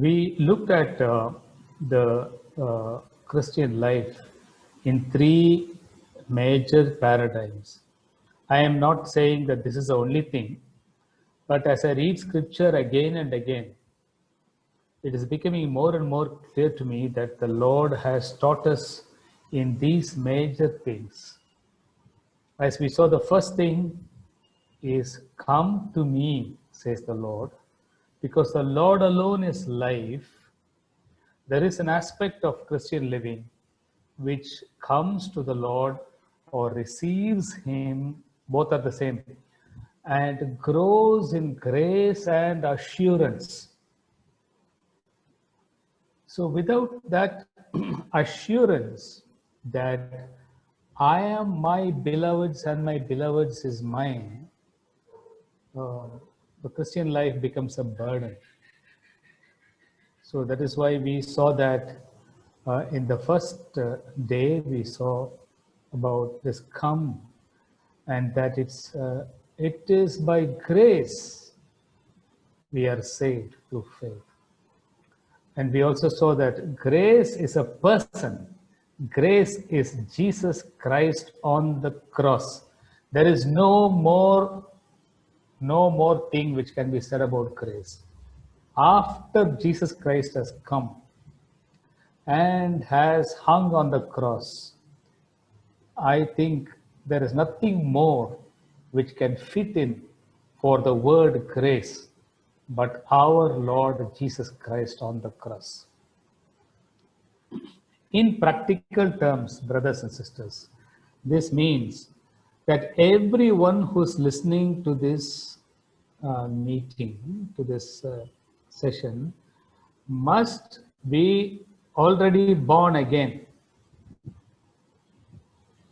We looked at the Christian life in three major paradigms. I am not saying that this is the only thing, but as I read scripture again and again, it is becoming more and more clear to me that the Lord has taught us in these major things. As we saw, the first thing is, "Come to me," says the Lord, because the Lord alone is life. There is an aspect of Christian living which comes to the Lord or receives Him, both are the same, and grows in grace and assurance. So, without that assurance that I am my beloved's and my beloved's is mine, the Christian life becomes a burden. So that is why we saw that in the first day we saw about this come, and that it is by grace we are saved through faith. And we also saw that grace is a person. Grace is Jesus Christ on the cross. There is no more thing which can be said about grace. After Jesus Christ has come and has hung on the cross, I think there is nothing more which can fit in for the word grace but our Lord Jesus Christ on the cross. In practical terms, brothers and sisters, this means that everyone who's listening to this meeting, to this session, must be already born again.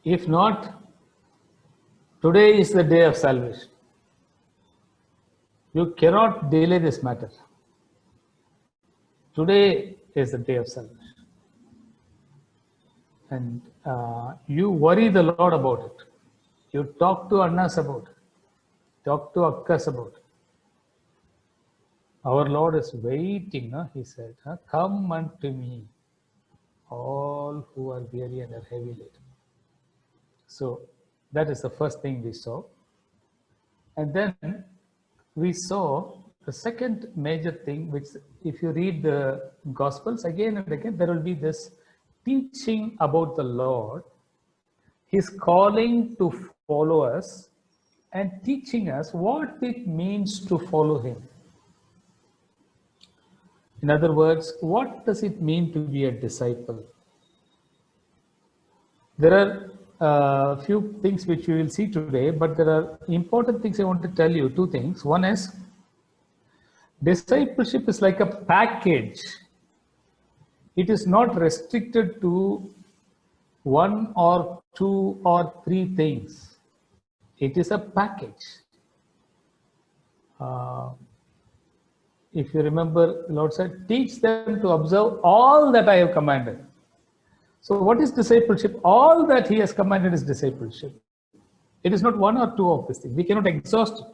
If not, today is the day of salvation. You cannot delay this matter. Today is the day of salvation. And you worry the Lord about it. You talk to Annas about it. Talk to Akkas about it. Our Lord is waiting, He said, "Come unto me, all who are weary and are heavy laden." So that is the first thing we saw. And then we saw the second major thing, which if you read the Gospels again and again, there will be this teaching about the Lord, His calling to follow us and teaching us what it means to follow Him. In other words, what does it mean to be a disciple? There are a few things which we will see today, but there are important things I want to tell you. Two things. One is, discipleship is like a package. It is not restricted to one or two or three things. It is a package. If you remember, the Lord said, "Teach them to observe all that I have commanded." So what is discipleship? All that He has commanded is discipleship. It is not one or two of these things. We cannot exhaust it.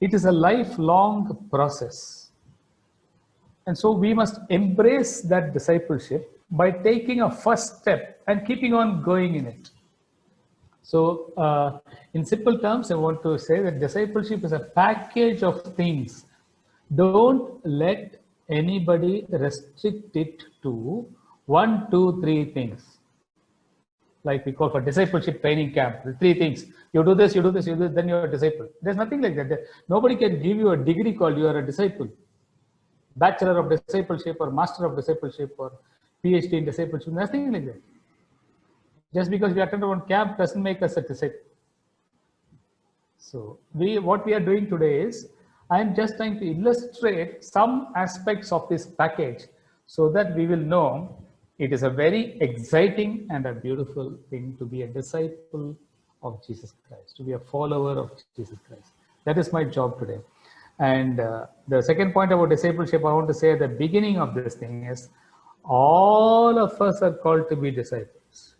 It is a lifelong process. And so we must embrace that discipleship by taking a first step and keeping on going in it. So in simple terms, I want to say that discipleship is a package of things. Don't let anybody restrict it to 1, 2, 3 things. Like we call for discipleship training camp, 3 things. You do this, you do this, you do this, then you're a disciple. There's nothing like that. Nobody can give you a degree called you are a disciple. Bachelor of discipleship or master of discipleship or PhD in discipleship, nothing like that. Just because we attend one camp doesn't make us a disciple. So what we are doing today is, I am just trying to illustrate some aspects of this package so that we will know it is a very exciting and a beautiful thing to be a disciple of Jesus Christ, to be a follower of Jesus Christ. That is my job today. And the second point about discipleship, I want to say at the beginning of this thing is, all of us are called to be disciples.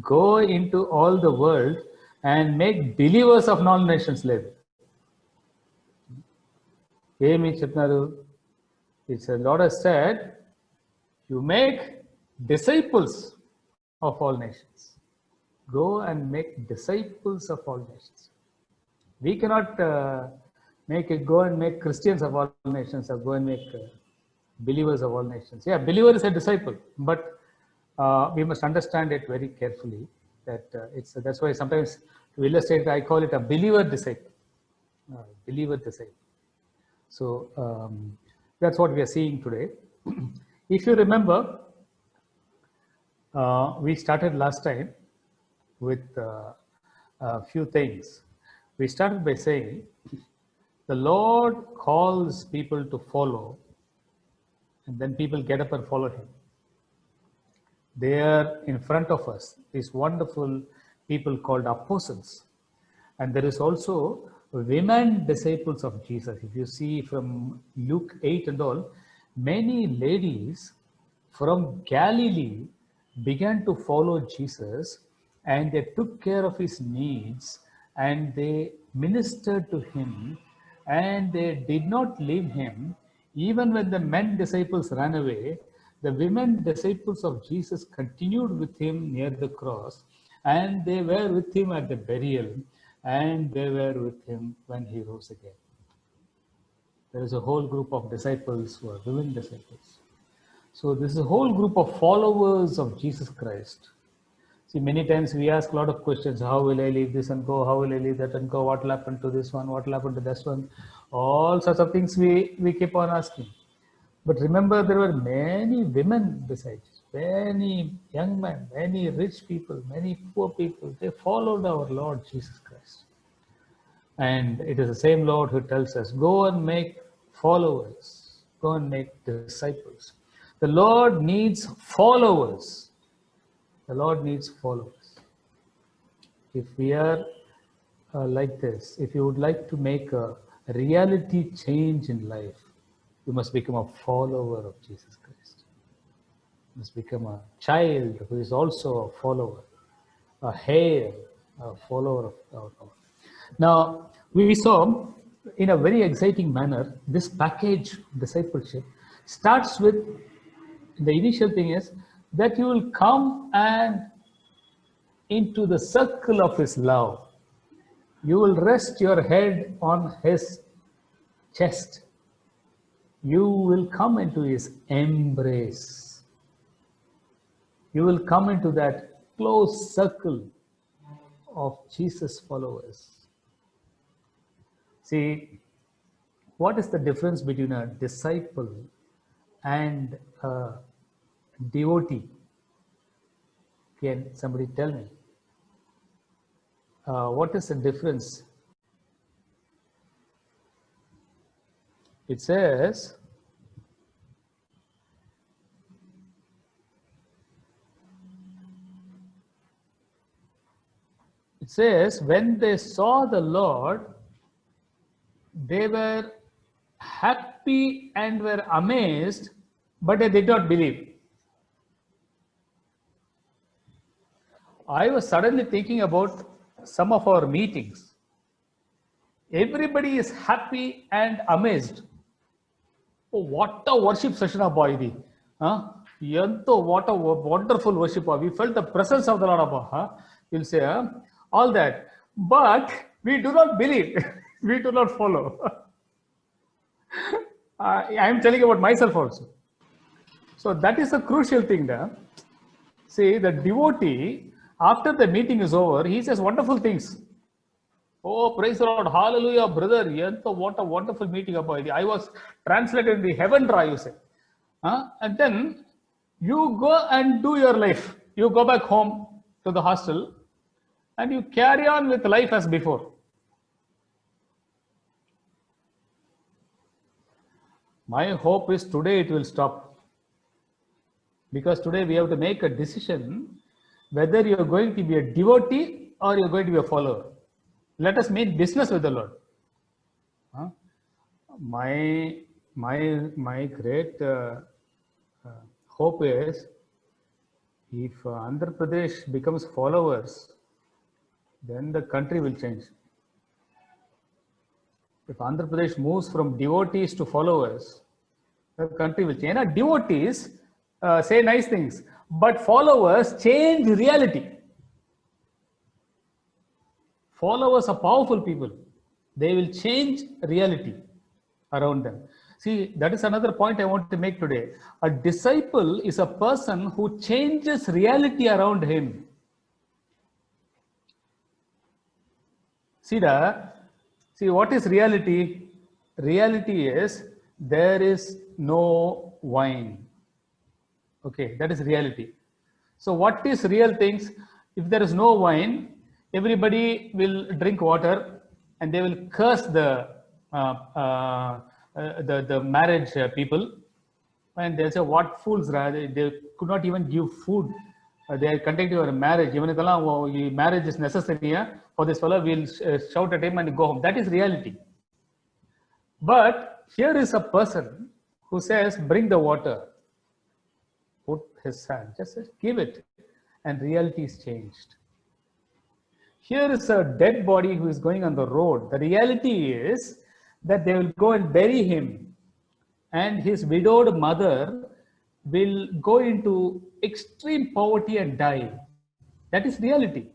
Go into all the world and make believers of all nations live. ఏమి చెప్తున్నారు? It's the Lord has said, you make disciples of all nations. Go and make disciples of all nations. We cannot go and make Christians of all nations, or go and make believers of all nations. Yeah, believer is a disciple, but we must understand it very carefully. That that's why sometimes to illustrate, I call it a believer disciple. Believer disciple. So that's what we are seeing today. If you remember, we started last time with a few things. We started by saying the Lord calls people to follow, and then people get up and follow him. They are in front of us, these wonderful people called apostles. And there is also women disciples of Jesus. If you see from Luke 8 and all, many ladies from Galilee began to follow Jesus, and they took care of his needs, and they ministered to him, and they did not leave him. Even when the men disciples ran away, the women disciples of Jesus continued with him near the cross, and they were with him at the burial, and they were with him when he rose again. There is a whole group of disciples who are women disciples. So this is a whole group of followers of Jesus Christ. See, many times we ask a lot of questions. How will I leave this and go? How will I leave that and go? What will happen to this one? What will happen to this one? All sorts of things we keep on asking. But remember, there were many women besides, many young men, many rich people, many poor people. They followed our Lord Jesus Christ. And it is the same Lord who tells us, go and make followers, go and make disciples. The Lord needs followers. The Lord needs followers. If we are like this, if you would like to make a reality change in life, you must become a follower of Jesus Christ. You must become a child who is also a follower, a heir, a follower of our Lord. Now, we saw in a very exciting manner, this package discipleship starts with, the initial thing is that you will come and into the circle of his love. You will rest your head on his chest. You will come into his embrace. You will come into that close circle of Jesus' followers. See, what is the difference between a disciple and a devotee? Can somebody tell me? What is the difference? It says, when they saw the Lord, they were happy and were amazed, but they did not believe. I was suddenly thinking about some of our meetings. Everybody is happy and amazed. Oh, what a worship session of Boidi. What a wonderful worship. We felt the presence of the Lord. You'll say all that. But we do not believe. We do not follow. I am telling about myself also. So that is a crucial thing there. See, the devotee, after the meeting is over, he says wonderful things. Oh, praise the Lord, hallelujah, brother. What a wonderful meeting about it. I was translated in the heaven dry, you say. And then you go and do your life. You go back home to the hostel and you carry on with life as before. My hope is today it will stop. Because today we have to make a decision whether you are going to be a devotee or you are going to be a follower. Let us make business with the Lord. My great hope is, if Andhra Pradesh becomes followers, then the country will change. If Andhra Pradesh moves from devotees to followers, the country will change. And devotees say nice things, but followers change reality. Followers are powerful people. They will change reality around them. See, that is another point I want to make today. A disciple is a person who changes reality around him. See what is reality? Reality is there is no wine. Okay, that is reality. So what is real things? If there is no wine, everybody will drink water and they will curse the marriage people, and they'll say, what fools, they could not even give food. They are conducting a marriage. Even if marriage is necessary for this fellow, we'll shout at him and go home. That is reality. But here is a person who says, bring the water. Put his hand, just give it, and reality is changed. Here is a dead body who is going on the road. The reality is that they will go and bury him, and his widowed mother will go into extreme poverty and die. That is reality.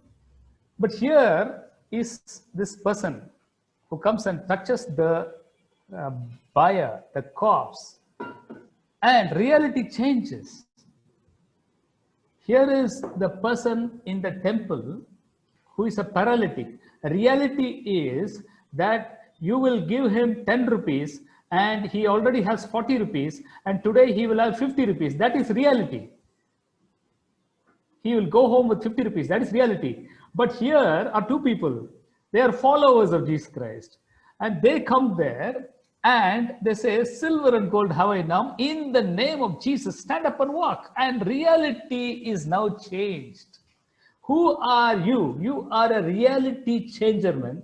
But here is this person who comes and touches the bier, the corpse, and reality changes. Here is the person in the temple who is a paralytic. Reality is that you will give him 10 rupees and he already has 40 rupees, and today he will have 50 rupees. That is reality. He will go home with 50 rupees. That is reality. But here are two people. They are followers of Jesus Christ. And they come there and they say, silver and gold have I now. In the name of Jesus, stand up and walk. And reality is now changed. Who are you? You are a reality changer, man.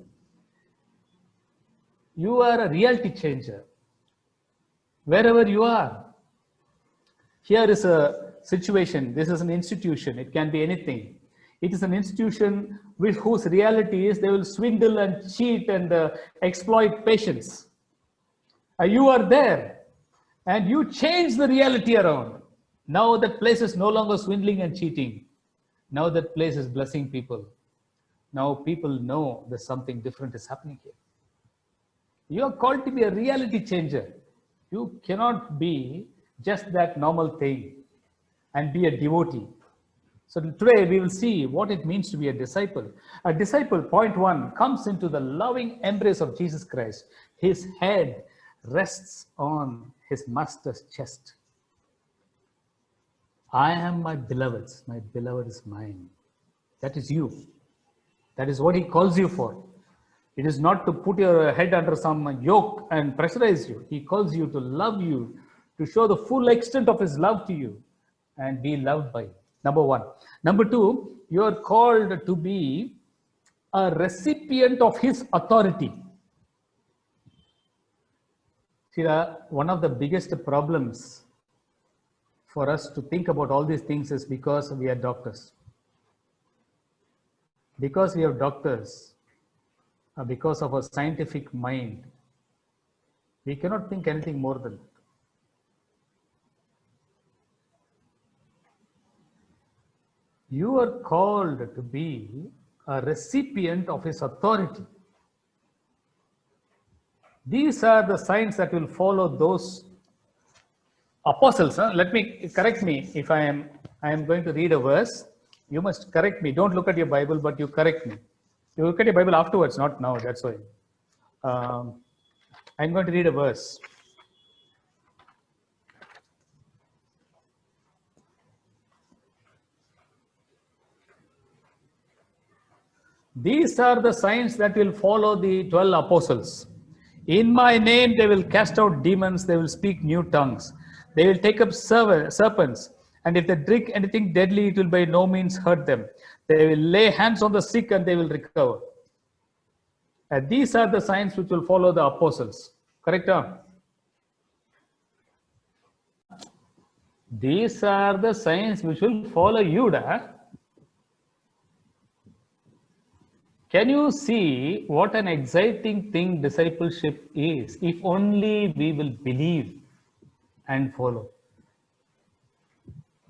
You are a reality changer. Wherever you are. Here is a situation. This is an institution. It can be anything. It is an institution whose reality is they will swindle and cheat and exploit patients. You are there and you change the reality around. Now that place is no longer swindling and cheating. Now that place is blessing people. Now people know that something different is happening here. You are called to be a reality changer. You cannot be just that normal thing and be a devotee. So today we will see what it means to be a disciple. A disciple, point one, comes into the loving embrace of Jesus Christ. His head rests on his master's chest. I am my beloved's, my beloved is mine. That is you. That is what he calls you for. It is not to put your head under some yoke and pressurize you. He calls you to love you, to show the full extent of his love to you and be loved by him. Number one. Number two, you are called to be a recipient of his authority. See, one of the biggest problems for us to think about all these things is because we are doctors. Because we are doctors, because of our scientific mind, we cannot think anything more than that. You are called to be a recipient of his authority. These are the signs that will follow those apostles. Let me correct me if I am going to read a verse. You must correct me. Don't look at your Bible, but you correct me. You look at your Bible afterwards, not now. That's why. I'm going to read a verse. These are the signs that will follow the 12 apostles. In my name, they will cast out demons. They will speak new tongues. They will take up serpents. And if they drink anything deadly, it will by no means hurt them. They will lay hands on the sick and they will recover. And these are the signs which will follow the apostles. Correct? These are the signs which will follow you. Can you see what an exciting thing discipleship is? If only we will believe. and follow.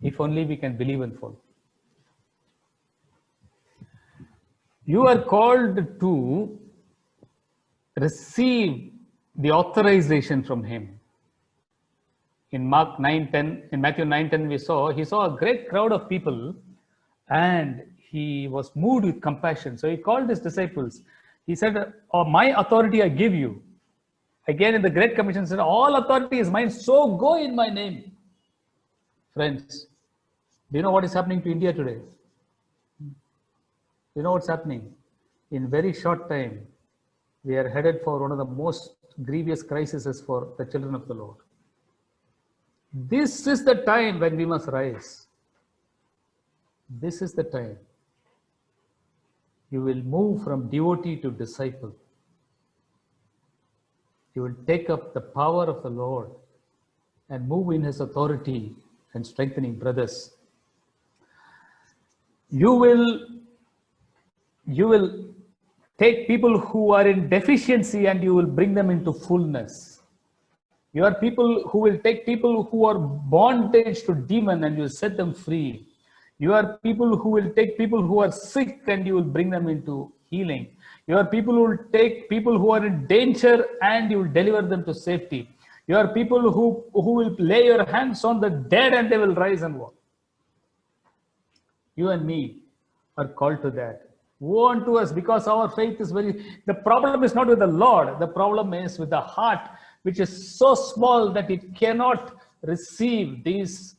If only we can believe and follow. You are called to receive the authorization from him. In Mark 9:10, in Matthew 9:10, he saw a great crowd of people and he was moved with compassion. So he called his disciples. He said, "Oh, my authority I give you." Again, in the Great Commission, said, "All authority is mine, so go in my name." Friends, do you know what is happening to India today? You know what's happening? In very short time, we are headed for one of the most grievous crises for the children of the Lord. This is the time when we must rise. This is the time. You will move from devotee to disciple. You will take up the power of the Lord and move in his authority and strengthening brothers. You will take people who are in deficiency and you will bring them into fullness. You are people who will take people who are bondage to demon and you will set them free. You are people who will take people who are sick and you will bring them into healing. You are people who will take people who are in danger and you will deliver them to safety. You are people who will lay your hands on the dead and they will rise and walk. You and me are called to that. Woe unto us, because our faith is the problem is not with the Lord. The problem is with the heart, which is so small that it cannot receive these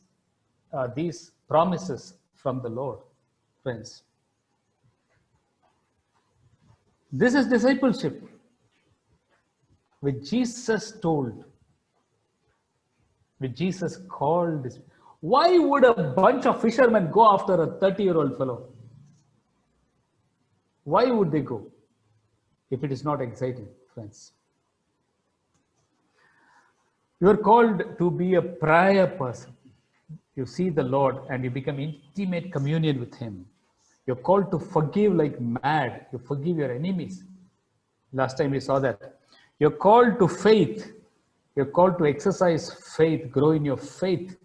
promises from the Lord. Friends, this is discipleship, which Jesus told, which Jesus called. Why would a bunch of fishermen go after a 30-year-old fellow? Why would they go if it is not exciting, friends? You are called to be a prayer person. You see the Lord and you become intimate communion with him. You're called to forgive like mad. You forgive your enemies. Last time we saw that. You're called to faith. You're called to exercise faith, grow in your faith.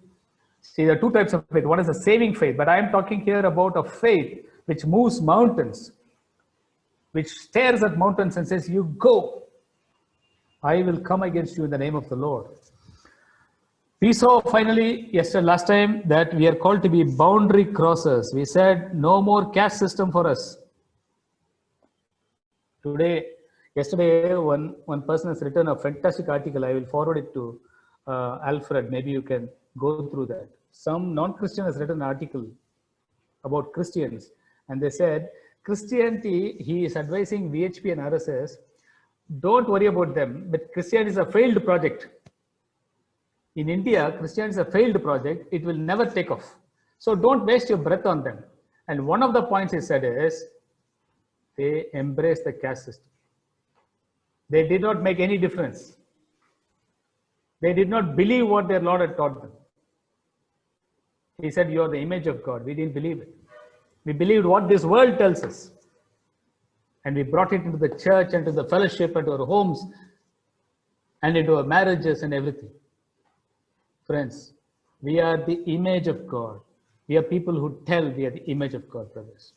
See, there are two types of faith. One is a saving faith, but I am talking here about a faith which moves mountains, which stares at mountains and says, "You go. I will come against you in the name of the Lord." We saw finally last time that we are called to be boundary crossers. We said no more caste system for us. Yesterday, one person has written a fantastic article. I will forward it to Alfred. Maybe you can go through that. Some non-Christian has written an article about Christians, and they said Christianity, he is advising VHP and RSS, don't worry about them, but Christianity is a failed project. In India, Christianity is a failed project. It will never take off. So don't waste your breath on them. And one of the points he said is, they embrace the caste system. They did not make any difference. They did not believe what their Lord had taught them. He said, "You are the image of God." We didn't believe it. We believed what this world tells us. And we brought it into the church and to the fellowship and to our homes and into our marriages and everything. Friends, we are the image of God. We are people who tell we are the image of God, brothers.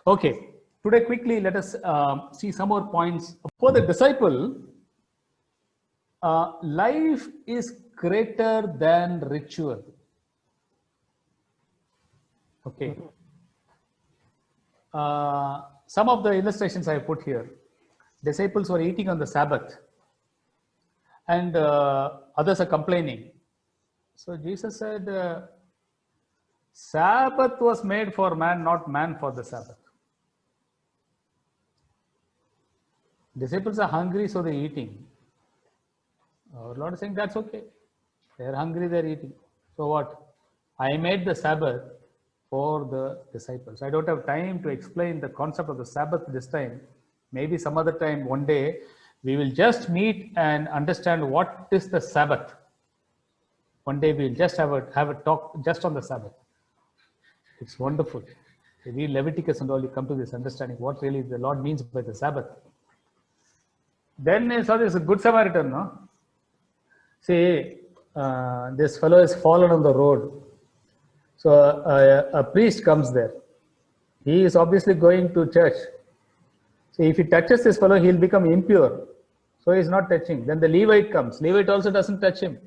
Okay, today quickly let us see some more points. For the disciple, life is greater than ritual. Okay. Some of the illustrations I put here. Disciples were eating on the Sabbath and others are complaining. So Jesus said, Sabbath was made for man, not man for the Sabbath. Disciples are hungry, so they're eating. Our Lord is saying, that's okay. They're hungry, they're eating. So what? I made the Sabbath for the disciples. I don't have time to explain the concept of the Sabbath this time. Maybe some other time, one day, we will just meet and understand what is the Sabbath. One day we'll just have a talk just on the Sabbath. It's wonderful. You read Leviticus and all, you come to this understanding what really the Lord means by the Sabbath. Then I saw there's a Good Samaritan, no? See, this fellow is fallen on the road. So a priest comes there. He is obviously going to church. So if he touches this fellow, he'll become impure. So he's not touching. Then the Levite comes. Levite also doesn't touch him.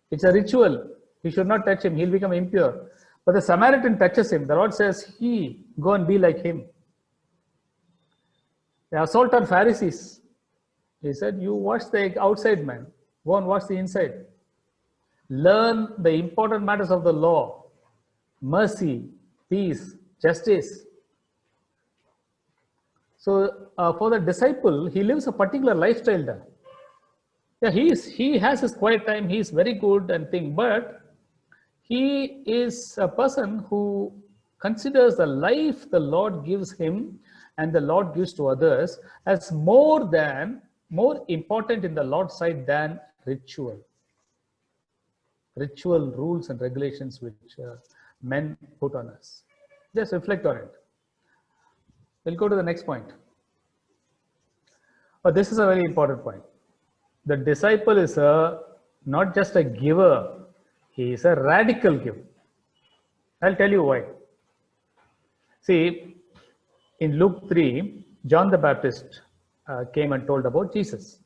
It's a ritual. He should not touch him. He'll become impure. But the Samaritan touches him. The Lord says, go and be like him. The assault on Pharisees. He said, you wash the outside, man. Go and wash the inside. Learn the important matters of the law. Mercy, peace, justice. So for the disciple, he lives a particular lifestyle there. Yeah, he has his quiet time. He is very good and thing, but he is a person who considers the life the Lord gives him and the Lord gives to others as more important in the Lord's sight than ritual rules and regulations which men put on us. Just reflect on it. We'll go to the next point. But this is a very important point. The disciple is not just a giver, he is a radical giver. I'll tell you why. See, in Luke 3, John the Baptist came and told about Jesus.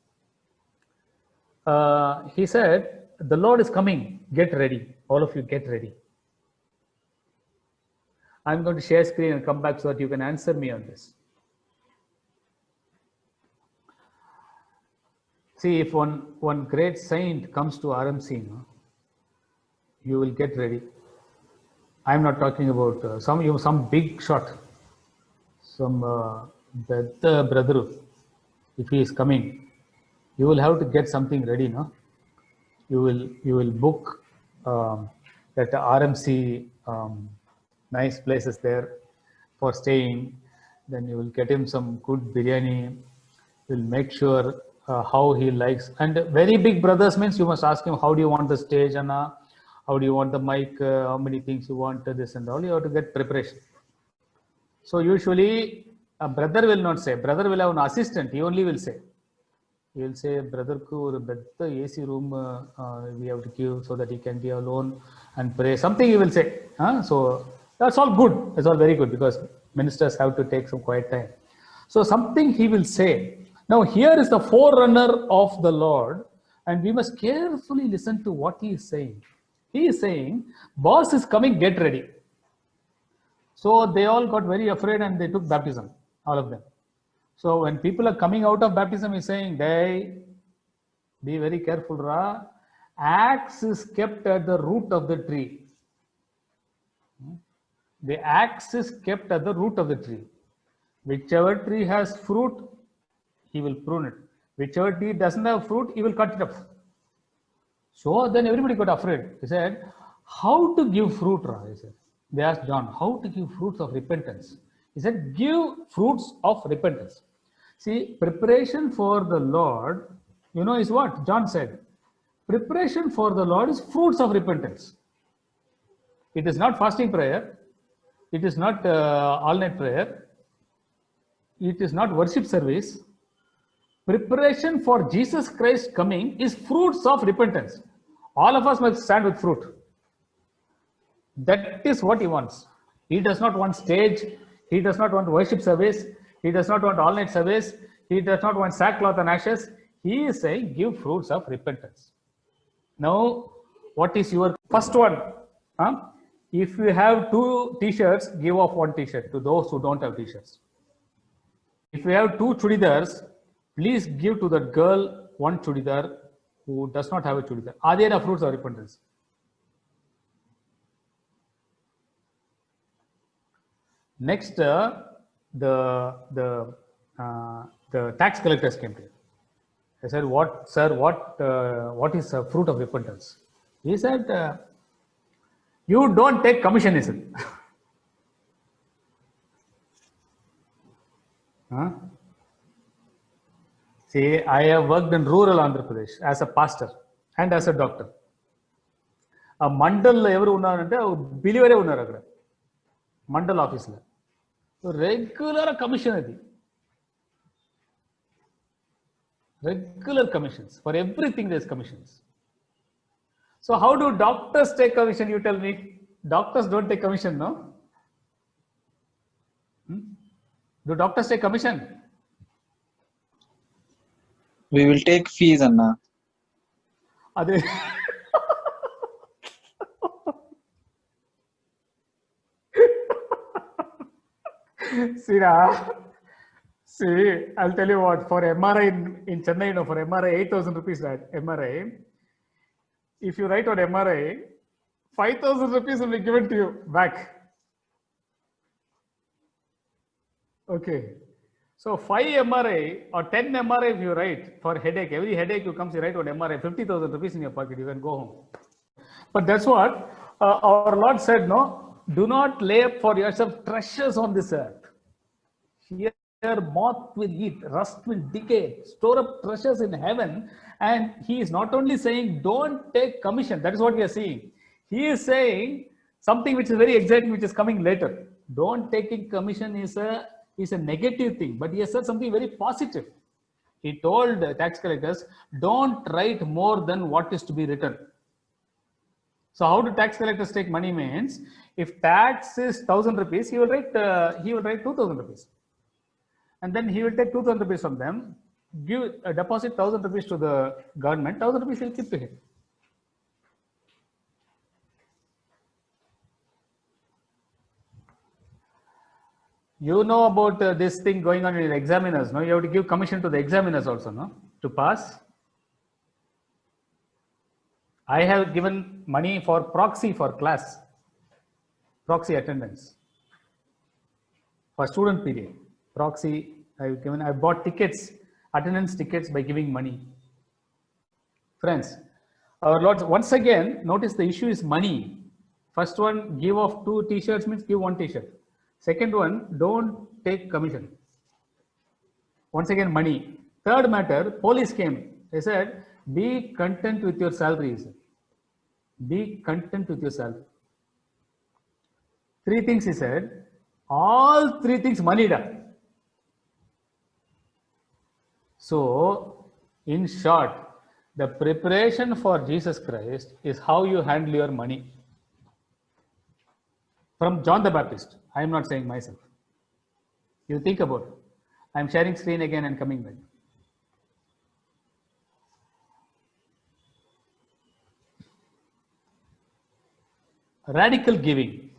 He said, the Lord is coming, get ready. All of you get ready. I'm going to share screen and come back so that you can answer me on this. See, if one great saint comes to RMC, you will get ready. I'm not talking about some big shot, some brother. If he is coming, you will have to get something ready, no? You will book that RMC nice places there for staying. Then you will get him some good biryani. You'll make sure how he likes. And very big brothers means you must ask him, how do you want the stage, Anna? How do you want the mic? How many things you want? This and all. You have to get preparation. So usually a brother will not say. Brother will have an assistant. He only will say. He will say, brother ko or bedda AC room we have to give so that he can be alone and pray. Something he will say. So that's all good. That's all very good because ministers have to take some quiet time. So something he will say. Now here is the forerunner of the Lord, and we must carefully listen to what he is saying. He is saying, boss is coming, get ready. So they all got very afraid and they took baptism, all of them. So when people are coming out of baptism, he's saying, hey, be very careful, Ra. Axe is kept at the root of the tree. The axe is kept at the root of the tree. Whichever tree has fruit, he will prune it. Whichever tree doesn't have fruit, he will cut it off. So then everybody got afraid. He said, how to give fruit, Ra? He said. They asked John, how to give fruits of repentance? He said, give fruits of repentance. See, preparation for the Lord, is what John said. Preparation for the Lord is fruits of repentance. It is not fasting prayer. It is not all-night prayer. It is not worship service. Preparation for Jesus Christ coming is fruits of repentance. All of us must stand with fruit. That is what he wants. He does not want stage. He does not want worship service. He does not want all-night service. He does not want sackcloth and ashes. He is saying, give fruits of repentance. Now, what is your first one? If you have 2 t-shirts, give off 1 t-shirt to those who don't have t-shirts. If you have 2 chudidars, please give to that girl 1 chudidar who does not have a chudidar. Are there the fruits of repentance? Next, the tax collectors came to him. They said, "What, sir? What is a fruit of repentance?" He said, "You don't take commission," he said. See, I have worked in rural Andhra Pradesh as a pastor and as a doctor. A mandal evaru unnarante believer unnaru akkada mandal office lo. So regular commission adi. Regular commissions. For everything there is commissions. So how do doctors take commission, you tell me? Doctors don't take commission, no? Do doctors take commission? We will take fees, Anna. Ade see, I'll tell you what, for MRI in Chennai, you know, for MRI, 8,000 rupees, right? MRI. If you write on MRI, 5,000 rupees will be given to you back. Okay. So 5 MRI or 10 MRI if you write for headache, every headache you comes, you write on MRI, 50,000 rupees in your pocket, you can go home. But that's what our Lord said, no, do not lay up for yourself treasures on this earth. Here moth will eat, rust will decay, store up treasures in heaven. And he is not only saying don't take commission, that is what we are seeing. He is saying something which is very exciting, which is coming later. Don't taking commission is a negative thing, but he has said something very positive. He told tax collectors, don't write more than what is to be written. So how do tax collectors take money means, if tax is 1,000 rupees, he will write 2,000 rupees. And then he will take 2,000 rupees from them, deposit 1,000 rupees to the government, 1,000 rupees will keep to him. You know about this thing going on in examiners, no? You have to give commission to the examiners also, no? To pass. I have given money for proxy for class, proxy attendance. For student period, proxy, I bought tickets, attendance tickets by giving money. Friends, our Lord, once again, notice the issue is money. First one, give off 2 t-shirts means give 1 t-shirt. Second one, don't take commission. Once again, money. Third matter, police came. They said, be content with your salary. Be content with your salary. 3 things he said. All 3 things money done. So, in short, the preparation for Jesus Christ is how you handle your money. From John the Baptist. I am not saying myself. You think about it. I am sharing screen again and coming back. Radical giving.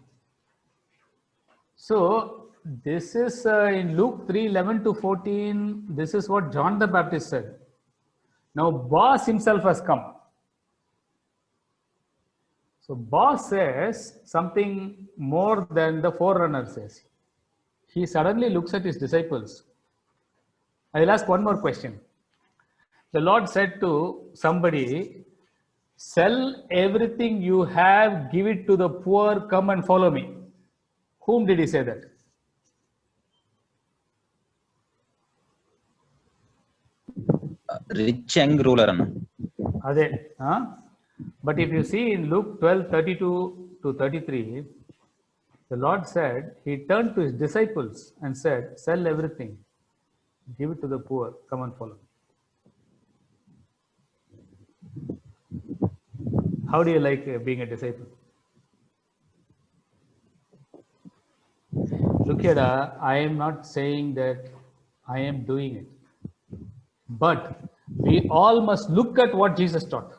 So this is in Luke 3:11 to 14. This is what John the Baptist said. Now boss himself has come. So boss says something more than the forerunner says. He suddenly looks at his disciples. I will ask one more question. The Lord said to somebody, sell everything you have, give it to the poor, come and follow me. Whom did he say that? Rich young ruler. But if you see in Luke 12:32 to 33, the Lord said, he turned to his disciples and said, sell everything, give it to the poor, come and follow me. How do you like being a disciple? Look here, I am not saying that I am doing it. But we all must look at what Jesus taught.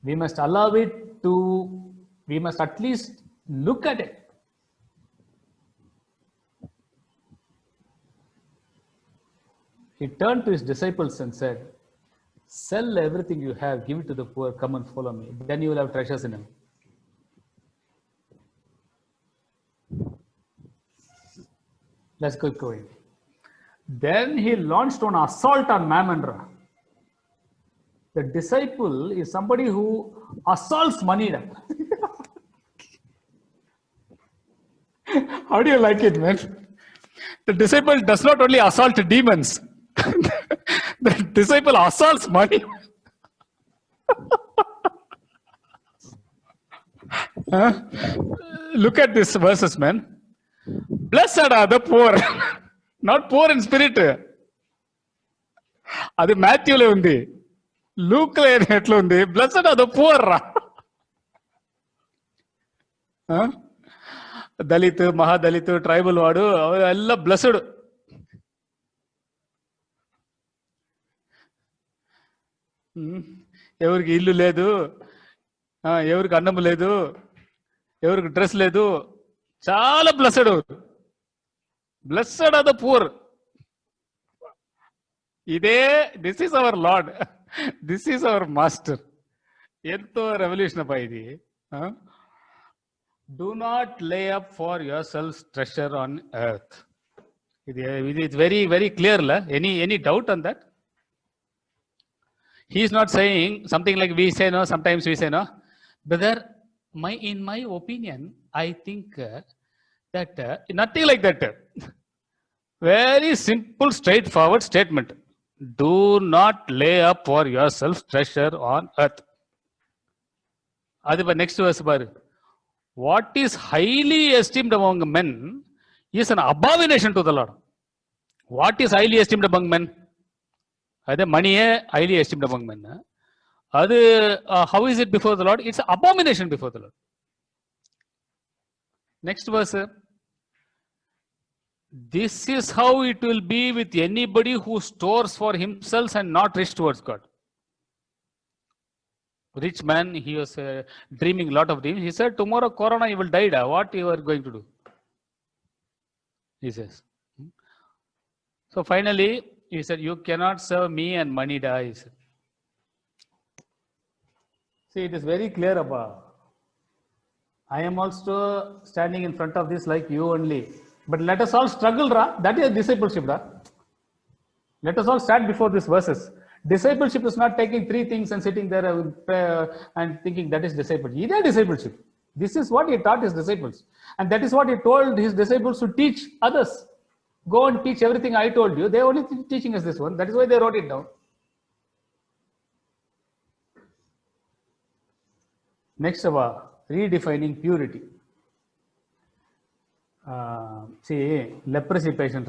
We must allow it to, we must at least look at it. He turned to his disciples and said, sell everything you have, give it to the poor, come and follow me. Then you will have treasures in heaven. Let's keep going. Then he launched an assault on Mammon. The disciple is somebody who assaults money. How do you like it, man? The disciple does not only assault demons. The disciple assaults money. Look at these verses, man. Blessed are the poor, not poor in spirit. That's Matthew. Luke ఎట్లా ఉంది? Blessed are the poor రా. Dalit, Mahadalit, tribal వాడు ಎಲ್ಲ blessed. ఎవరికి ఇల్లు లేదు, ఎవరికి అన్నం లేదు, ఎవరికి డ్రెస్ లేదు, చాలా blessed. Blessed are the poor. ఇదే this is our Lord, this is our master. ఎంతో రెవల్యూషన్ అబ్బా ఇది. Do not lay up for yourself treasure on earth. ఇది very very clear. Any doubt on that? He is not saying something like we say no, sometimes we say no. Brother, in my opinion, I think that nothing like that. Very simple, straightforward statement. Do not lay up for yourself treasure on earth. Adi next verse bar. What is highly esteemed among men is an abomination to the Lord. What is highly esteemed among men? అదే మనీయే highly esteemed among men. అది how is it before the Lord? It's abomination before the Lord. Next verse. This is how it will be with anybody who stores for himself and not rich towards God. Rich man, he was dreaming lot of dreams. He said, tomorrow corona you will die. What you are going to do? He says. So finally he said, you cannot serve me and money dies. See, it is very clear about. I am also standing in front of this like you only. But let us all struggle, Ra. That is discipleship, Ra. Let us all stand before these verses. Discipleship is not taking three things and sitting there and thinking that is discipleship. It is discipleship. This is what he taught his disciples. And that is what he told his disciples to teach others. Go and teach everything I told you. They are only teaching us this one. That is why they wrote it down. Next, redefining purity. See, leprosy patient.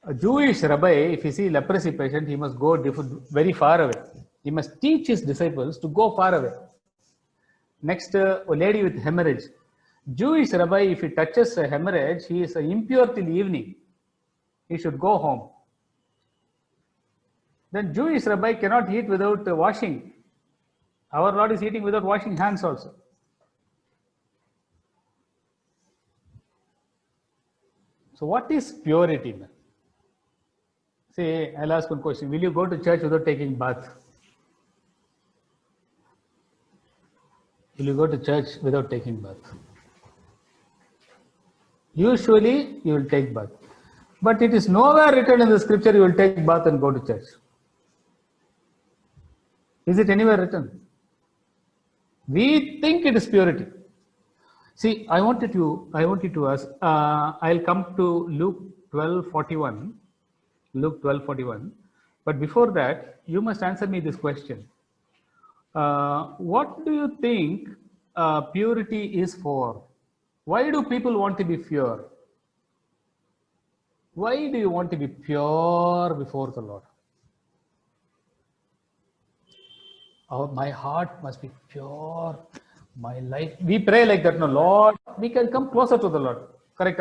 A Jewish rabbi, if he see leprosy patient, he must go very far away. He must teach his disciples to go far away. Next, a lady with hemorrhage. Jewish rabbi, if he touches a hemorrhage, he is impure till evening. He should go home. Then Jewish rabbi cannot eat without washing. Our Lord is eating without washing hands also. So what is purity, man? See, I'll ask one question. Will you go to church without taking bath? Will you go to church without taking bath? Usually you will take bath, but it is nowhere written in the scripture you will take bath and go to church. Is it anywhere written? We think it is purity. See, I want you to ask. I'll come to Luke 12:41. Luke 12:41. But before that, you must answer me this question. What do you think purity is for? Why do people want to be pure? Why do you want to be pure before the Lord? Oh, my heart must be pure. My life. We pray like that, no, Lord. We can come closer to the Lord. Correct?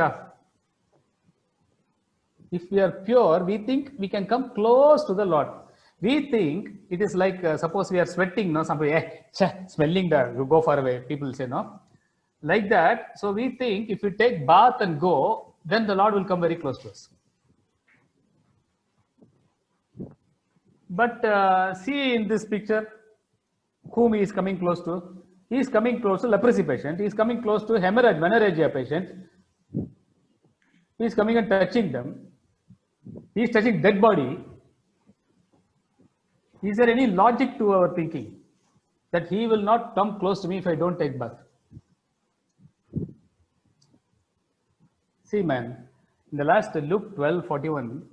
If we are pure, we think we can come close to the Lord. We think it is like, suppose we are sweating, no, somebody, smelling there, you go far away. People say, no. Like that, so we think if we take bath and go, then the Lord will come very close to us. But see in this picture, whom he is coming close to? He is coming close to leprosy patient. He is coming close to menorrhagia patient. He is coming and touching them. He is touching dead body. Is there any logic to our thinking that he will not come close to me if I don't take bath? See, man, in the last Luke 12:41,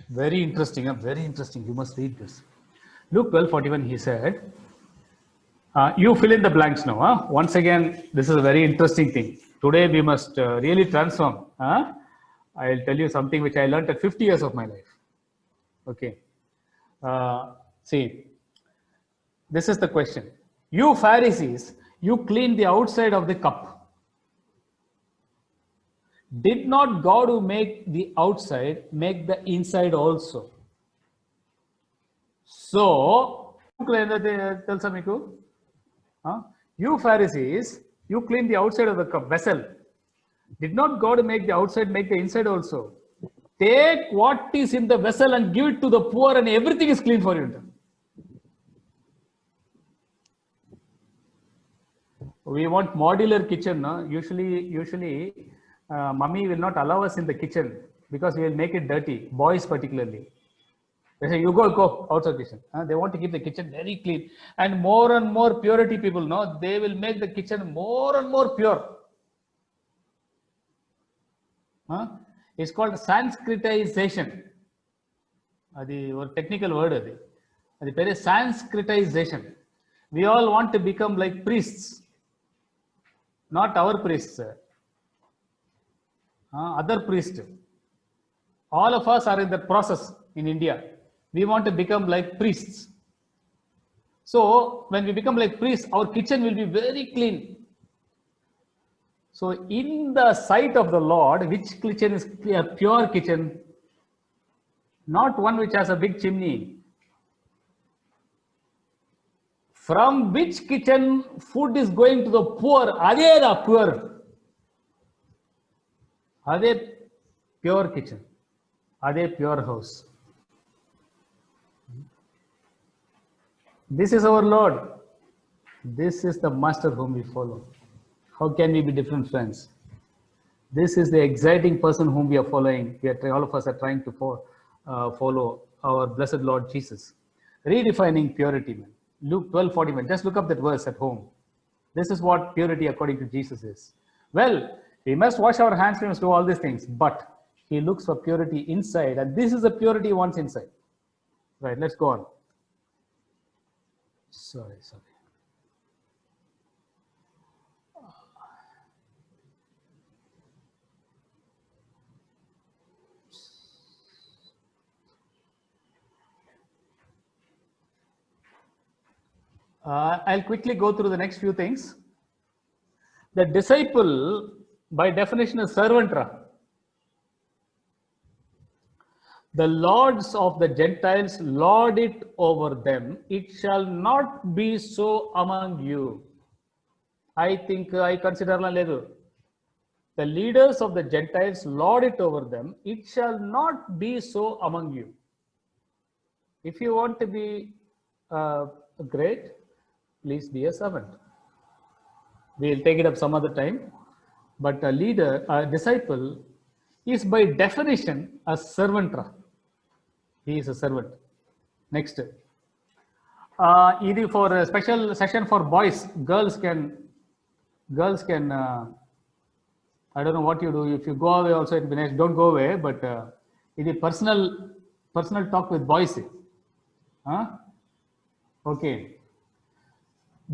very interesting, very interesting. You must read this. Luke 12:41, he said, you fill in the blanks now. Once again, this is a very interesting thing. Today we must really transform. I'll tell you something which I learned at 50 years of my life. Okay. See, this is the question. You Pharisees, you clean the outside of the cup. Did not God who make the outside make the inside also? So, telsa meeku? You Pharisees, you clean the outside of the cup vessel. Did not God make the outside make the inside also? Take what is in the vessel and give it to the poor, and everything is clean for you. We want modular kitchen. No? Usually, mummy will not allow us in the kitchen because we will make it dirty. Boys particularly. They say, you go outside kitchen. They want to keep the kitchen very clean. And more purity people, no, they will make the kitchen more and more pure. It's called Sanskritization. That's a technical word. That's very Sanskritization. We all want to become like priests. Not our priests. Other priests. All of us are in that process in India. We want to become like priests. So when we become like priests, our kitchen will be very clean. So in the sight of the Lord, which kitchen is a pure kitchen? Not one which has a big chimney. From which kitchen food is going to the poor? Ade the poor. Ade pure kitchen. Ade pure house. This is our Lord. This is the master whom we follow. How can we be different, friends? This is the exciting person whom we are following. All of us are trying to follow our blessed Lord Jesus. Redefining purity, man. Luke 12:41. Just look up that verse at home. This is what purity according to Jesus is. Well, we must wash our hands, we must do all these things, but he looks for purity inside, and this is the purity he wants inside. Right, let's go on. Sorry. I'll quickly go through the next few things. The disciple, by definition, is servant. The lords of the Gentiles lord it over them. It shall not be so among you. I consider the leaders of the Gentiles lord it over them. It shall not be so among you. If you want to be great, please be a servant. We'll take it up some other time. But a leader, a disciple, is by definition a servant. He is a servant. Next. Either for a special session for boys, girls can, I don't know what you do. If you go away also, it will be nice. Don't go away, but it is personal talk with boys. Okay.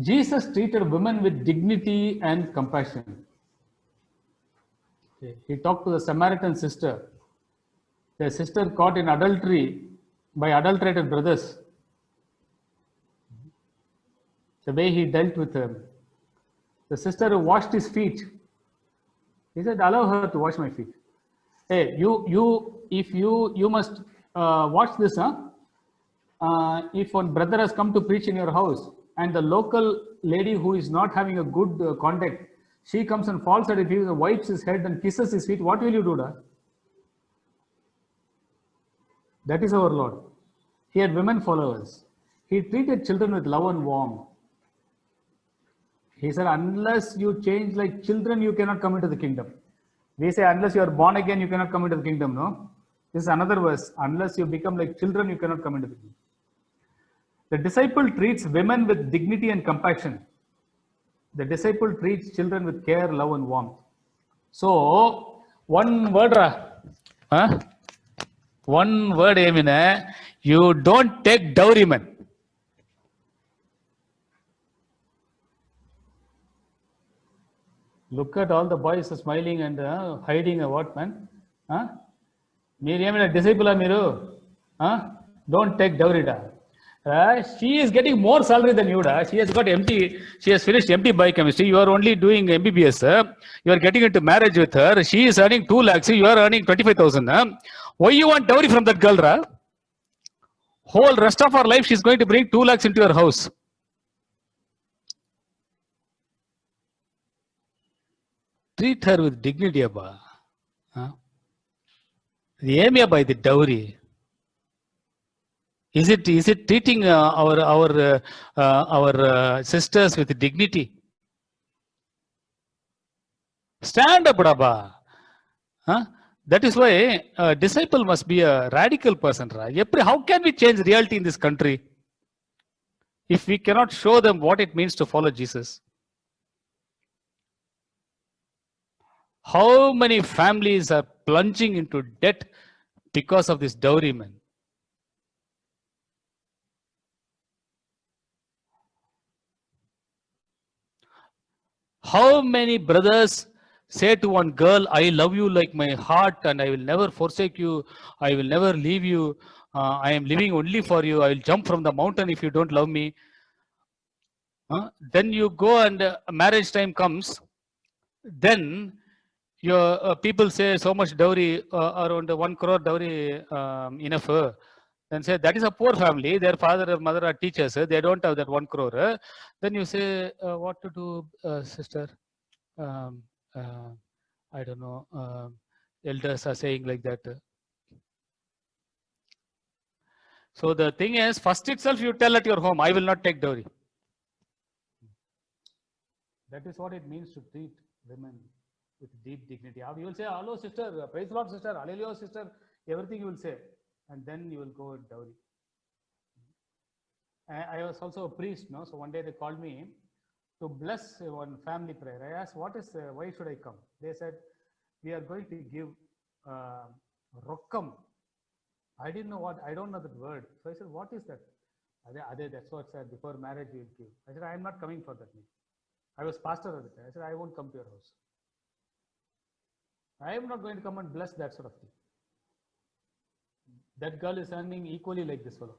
Jesus treated women with dignity and compassion. He talked to the Samaritan sister. The sister caught in adultery by adulterated brothers. The way he dealt with her. The sister who washed his feet. He said, allow her to wash my feet. Hey, you must watch this, if one brother has come to preach in your house and the local lady who is not having a good contact, she comes and falls at his feet and wipes his head and kisses his feet, what will you do, da? That is our Lord. He had women followers. He treated children with love and warmth. He said, unless you change like children, you cannot come into the kingdom. We say, unless you are born again, you cannot come into the kingdom, no? This is another verse. Unless you become like children, you cannot come into the kingdom. The disciple treats women with dignity and compassion. The disciple treats children with care, love, and warmth. So, one word, Emine, you don't take dowry, man. Look at all the boys smiling and hiding a what, man? Meer emina disciple meeru? Don't take dowry. She is getting more salary than you. She has got MT. She has finished MT biochemistry. You are only doing MBBS. You are getting into marriage with her. She is earning 2 lakhs. You are earning 25,000. Why you want dowry from that girl? Whole rest of her life, she is going to bring 2 lakhs into your house. Treat her with dignity, Abba. The aim by the dowry. Is it treating our sisters with dignity? Stand up, Abba. That is why a disciple must be a radical person. How can we change reality in this country if we cannot show them what it means to follow Jesus? How many families are plunging into debt because of this dowry, man? How many brothers say to one girl, I love you like my heart and I will never forsake you. I will never leave you. I am living only for you. I will jump from the mountain if you don't love me. Then you go and marriage time comes. Then your people say so much dowry, around 1 crore dowry enough. Then say that is a poor family. Their father or mother are teachers. They don't have that 1 crore. Then you say, what to do, sister? I don't know. Elders are saying like that. So the thing is, first itself you tell at your home, I will not take dowry. That is what it means to treat women with deep dignity. You will say, hello sister, praise the Lord sister, hallelujah sister, everything you will say. And then you will go with dowry. I was also a priest, no? So one day they called me to bless one family prayer. I asked, why should I come? They said, we are going to give rokkam. I didn't know I don't know that word. So I said, what is that? That's what said, before marriage we will give. I said, I am not coming for that. I was pastor at the time. I said, I won't come to your house. I am not going to come and bless that sort of thing. That girl is earning equally like this fellow.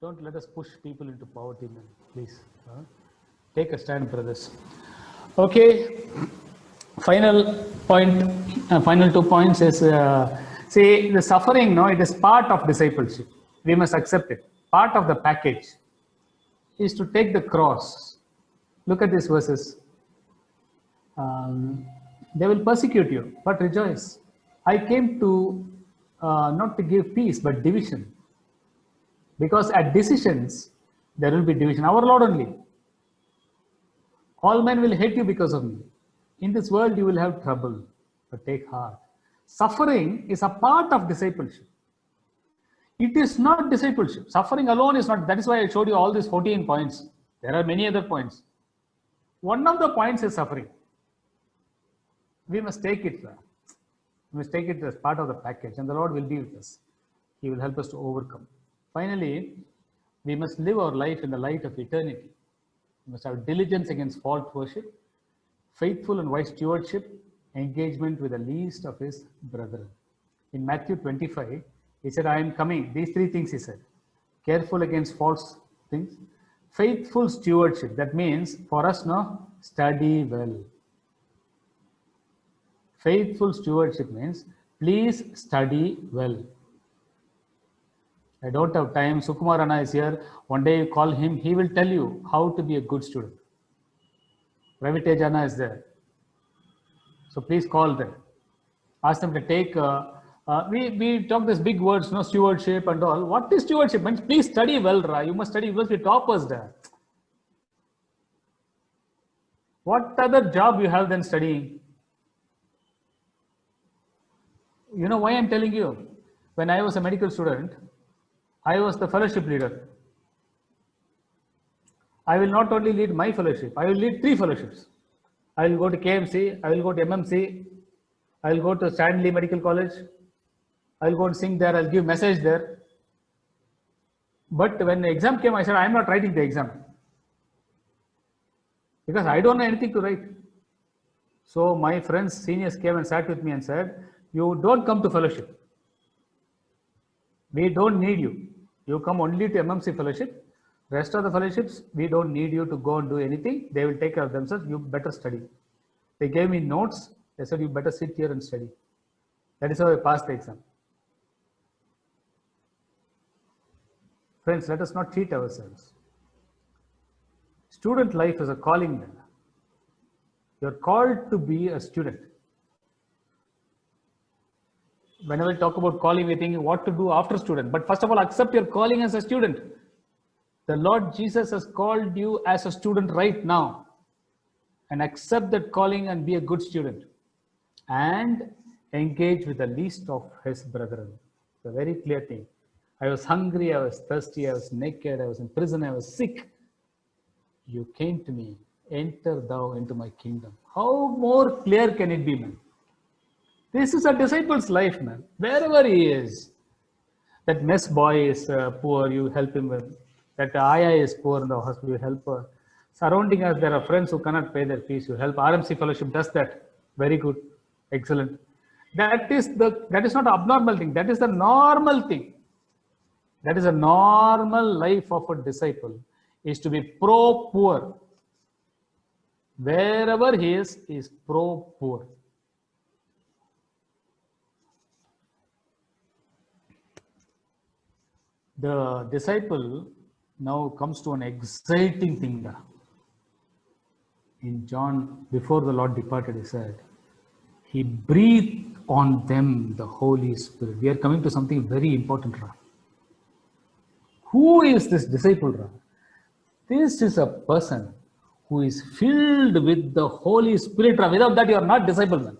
Don't let us push people into poverty, man. Please. Take a stand, brothers. Okay. Final point, final 2 points is, see, the suffering, no, it is part of discipleship. We must accept it. Part of the package is to take the cross. Look at these verses. They will persecute you, but rejoice. I came to not to give peace, but division. Because at decisions, there will be division. Our Lord only. All men will hate you because of me. In this world, you will have trouble, but take heart. Suffering is a part of discipleship. It is not discipleship. Suffering alone is not. That is why I showed you all these 14 points. There are many other points. One of the points is suffering. We must take it. We must take it as part of the package, and the Lord will be with us. He will help us to overcome. Finally, we must live our life in the light of eternity. We must have diligence against false worship, faithful and wise stewardship, engagement with the least of his brethren. In Matthew 25, he said, I am coming. These 3 things he said. Careful against false things. Faithful stewardship. That means for us now, study well. Faithful stewardship means please study well. I don't have time. Sukumar Anna is here. One day you call him, he will tell you how to be a good student. Ravi Anna is there. So please call them. Ask them to take, we talk these big words, no, stewardship and all. What is stewardship? Means please study well, You must study, you must be toppers there. What other job you have than studying? You know why I'm telling you? When I was a medical student, I was the fellowship leader. I will not only lead my fellowship, I will lead 3 fellowships. I will go to KMC, I will go to MMC, I will go to Stanley Medical College, I will go and sing there, I'll give message there. But when the exam came, I said, I am not writing the exam. Because I don't know anything to write. So my friends, seniors came and sat with me and said, you don't come to fellowship. We don't need you. You come only to MMC fellowship. Rest of the fellowships, we don't need you to go and do anything. They will take care of themselves. You better study. They gave me notes. They said, you better sit here and study. That is how I passed the exam. Friends, let us not cheat ourselves. Student life is a calling. You're called to be a student. Whenever we talk about calling, we think what to do after student. But first of all, accept your calling as a student. The Lord Jesus has called you as a student right now. And accept that calling and be a good student. And engage with the least of his brethren. It's a very clear thing. I was hungry, I was thirsty, I was naked, I was in prison, I was sick. You came to me, enter thou into my kingdom. How more clear can it be, man? This is a disciple's life, man. Wherever he is. That mess boy is poor, you help him with. That Aya is poor in the hospital, you help her. Surrounding us, there are friends who cannot pay their fees, you help. RMC Fellowship does that. Very good. Excellent. That is not an abnormal thing. That is the normal thing. That is a normal life of a disciple, is to be pro-poor. Wherever he is pro-poor. The disciple now comes to an exciting thing. In John, before the Lord departed, he said, he breathed on them the Holy Spirit. We are coming to something very important. Who is this disciple? This is a person who is filled with the Holy Spirit. Without that, you are not disciple. Man.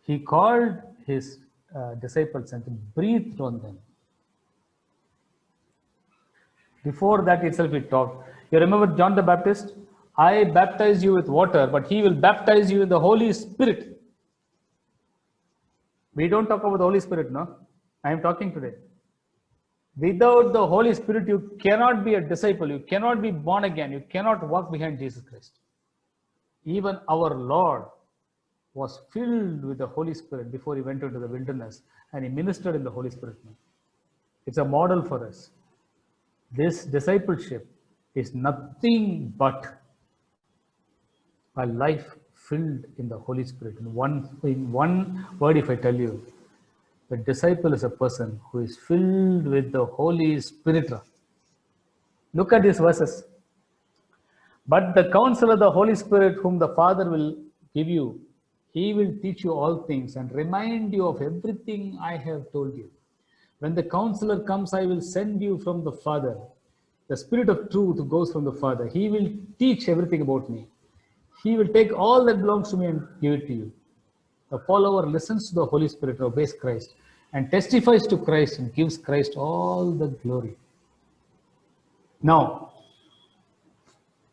He called his disciples and breathed on them. Before that itself he talked. You remember John the Baptist? I baptize you with water, but he will baptize you with the Holy Spirit. We don't talk about the Holy Spirit, no? I am talking today. Without the Holy Spirit, you cannot be a disciple. You cannot be born again. You cannot walk behind Jesus Christ. Even our Lord was filled with the Holy Spirit before he went into the wilderness, and he ministered in the Holy Spirit. It's a model for us. This discipleship is nothing but a life filled in the Holy Spirit. In one word, if I tell you, the disciple is a person who is filled with the Holy Spirit. Look at these verses. But the Counselor, the Holy Spirit, whom the Father will give you, he will teach you all things and remind you of everything I have told you. When the Counselor comes, I will send you from the Father. The Spirit of truth who goes from the Father. He will teach everything about me. He will take all that belongs to me and give it to you. The follower listens to the Holy Spirit and obeys Christ and testifies to Christ and gives Christ all the glory. Now,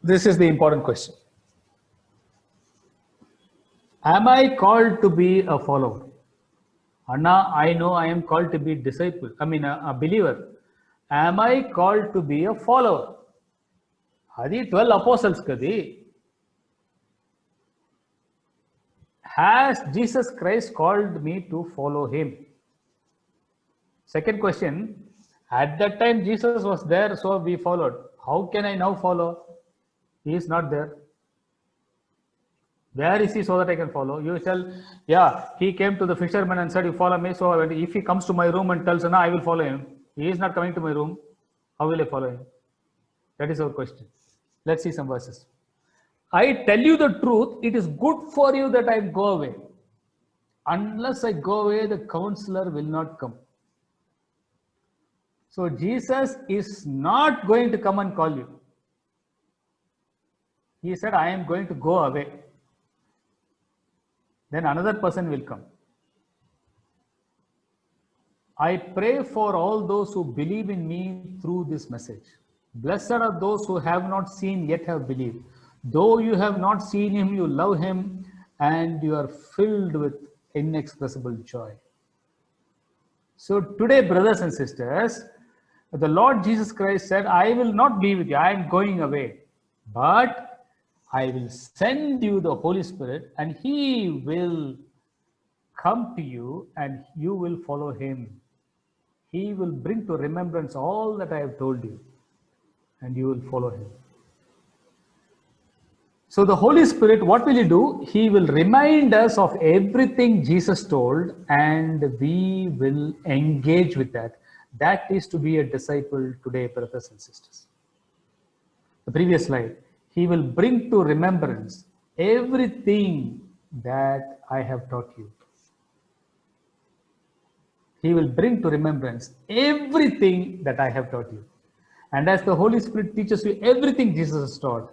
this is the important question. Am I called to be a follower? Anna, I know I am called to be a believer. Am I called to be a follower? Adi 12 apostles kadi. Has Jesus Christ called me to follow him? Second question, at that time Jesus was there, so we followed. How can I now follow? He is not there. Where is he so that I can follow? You tell, yeah, he came to the fisherman and said, you follow me. So if he comes to my room and tells, no, I will follow him. He is not coming to my room. How will I follow him? That is our question. Let's see some verses. I tell you the truth, it is good for you that I go away. Unless I go away, the Counselor will not come. So Jesus is not going to come and call you. He said, I am going to go away. Then another person will come. I pray for all those who believe in me through this message. Blessed are those who have not seen yet have believed. Though you have not seen him, you love him and you are filled with inexpressible joy. So today, brothers and sisters, the Lord Jesus Christ said, I will not be with you. I am going away. But I will send you the Holy Spirit and he will come to you and you will follow him. He will bring to remembrance all that I have told you, and you will follow him. So the Holy Spirit, what will he do? He will remind us of everything Jesus told, and we will engage with that. That is to be a disciple today, brothers and sisters. The previous slide. He will bring to remembrance everything that I have taught you. He will bring to remembrance everything that I have taught you. And as the Holy Spirit teaches you everything Jesus has taught,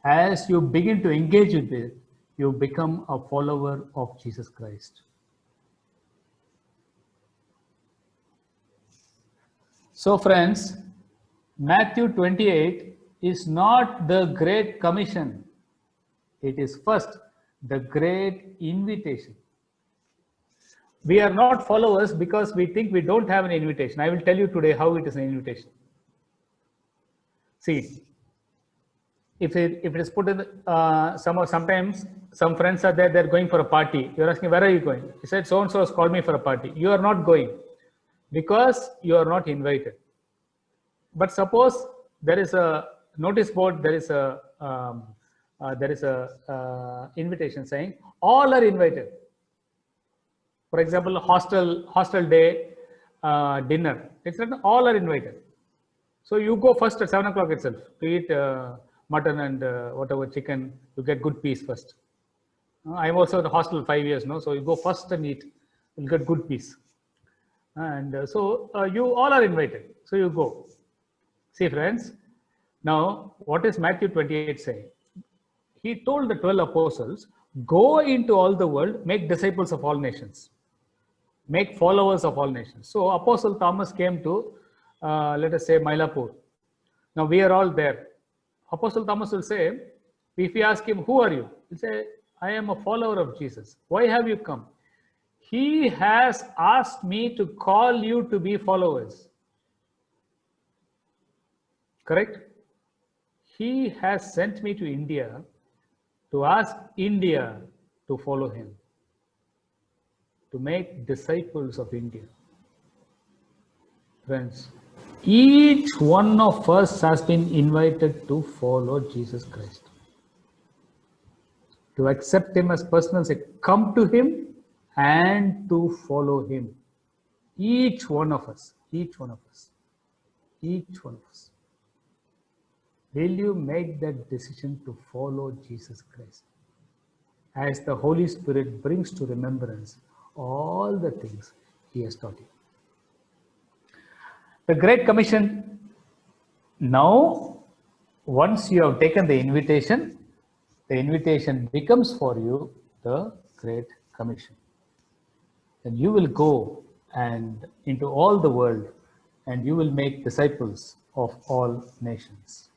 as you begin to engage with it, you become a follower of Jesus Christ. So friends, Matthew 28 is not the Great Commission. It is first the Great Invitation. We are not followers because we think we don't have an invitation. I will tell you today how it is an invitation. See, if it is put in sometimes some friends are there, they're going for a party. You're asking, where are you going? He said, so and so has called me for a party. You are not going because you are not invited. But suppose there is a notice board, there is a invitation saying all are invited. For example, hostel day dinner. It's not all are invited. So you go first at 7 o'clock itself to eat mutton and whatever chicken. You get good piece first. I'm also in the hostel 5 years now, so you go first and eat. You'll get good piece. And so you all are invited. So you go. See, friends. Now, what is Matthew 28 saying? He told the 12 apostles, go into all the world, make disciples of all nations. Make followers of all nations. So Apostle Thomas came to, let us say, Mylapore. Now we are all there. Apostle Thomas will say, if we ask him, who are you? He'll say, I am a follower of Jesus. Why have you come? He has asked me to call you to be followers. Correct? He has sent me to India to ask India to follow him, to make disciples of India. Friends, each one of us has been invited to follow Jesus Christ, to accept him as personal, say, come to him and to follow him. Each one of us, each one of us, each one of us. Will you make that decision to follow Jesus Christ as the Holy Spirit brings to remembrance all the things he has taught you? The Great Commission, now, once you have taken the invitation becomes for you the Great Commission. And you will go and into all the world and you will make disciples of all nations.